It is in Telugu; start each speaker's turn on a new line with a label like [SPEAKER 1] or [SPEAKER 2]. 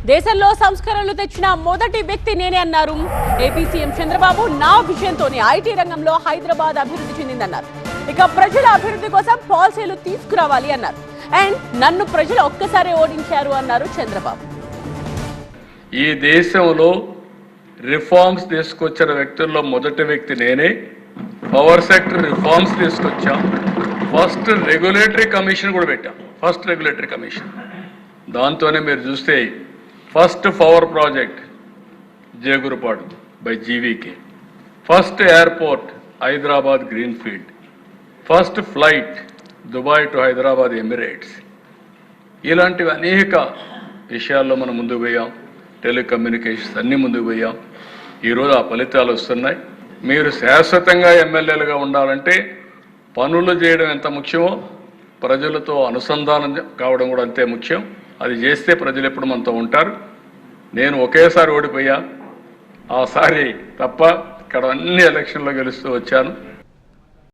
[SPEAKER 1] దేశంలో సంస్కరణలు తెచ్చిన మొదటి వ్యక్తి నేనే అన్నారు. ఏపీ సీఎం చంద్రబాబు నా విజయంతోనే ఐటీ రంగంలో హైదరాబాద్ అభివృద్ధి చెందిందన్నారు. ఇక ప్రజల అభివృద్ధి కోసం పాలసీలు తీసుకురావాలి అన్నారు. అండ్ నన్ను ప్రజలు ఒక్కసారి ఓడించారు అన్నారు చంద్రబాబు.
[SPEAKER 2] ఈ దేశంలో రిఫార్మ్స్ తీసుకొచ్చిన వ్యక్తుల్లో మొదటి వ్యక్తి నేనే. పవర్ సెక్టర్ రిఫార్మ్స్ తీసుకొచ్చాం. ఫస్ట్ రెగ్యులేటరీ కమిషన్ కూడా పెట్టాం. ఫస్ట్ రెగ్యులేటరీ కమిషన్ దాంతోనే మీరు చూస్తే first power project Jegurupadu by GVK, first airport Hyderabad greenfield, first flight Dubai to Hyderabad Emirates. ఇలాంటివి అనేక విషయాల్లో మనం ముందుకు పోయాం. టెలికమ్యూనికేషన్స్ అన్నీ ముందుకు పోయాం. ఈరోజు ఆ ఫలితాలు వస్తున్నాయి. మీరు శాశ్వతంగా ఎమ్మెల్యేలుగా ఉండాలంటే పనులు చేయడం ఎంత ముఖ్యమో ప్రజలతో అనుసంధానం కావడం కూడా అంతే ముఖ్యం. అది చేస్తే ప్రజలు ఎప్పుడు మనతో ఉంటారు. నేను ఒకేసారి ఓడిపోయా, ఆసారి తప్ప ఇక్కడ అన్ని ఎలక్షన్లో గెలుస్తూ వచ్చాను.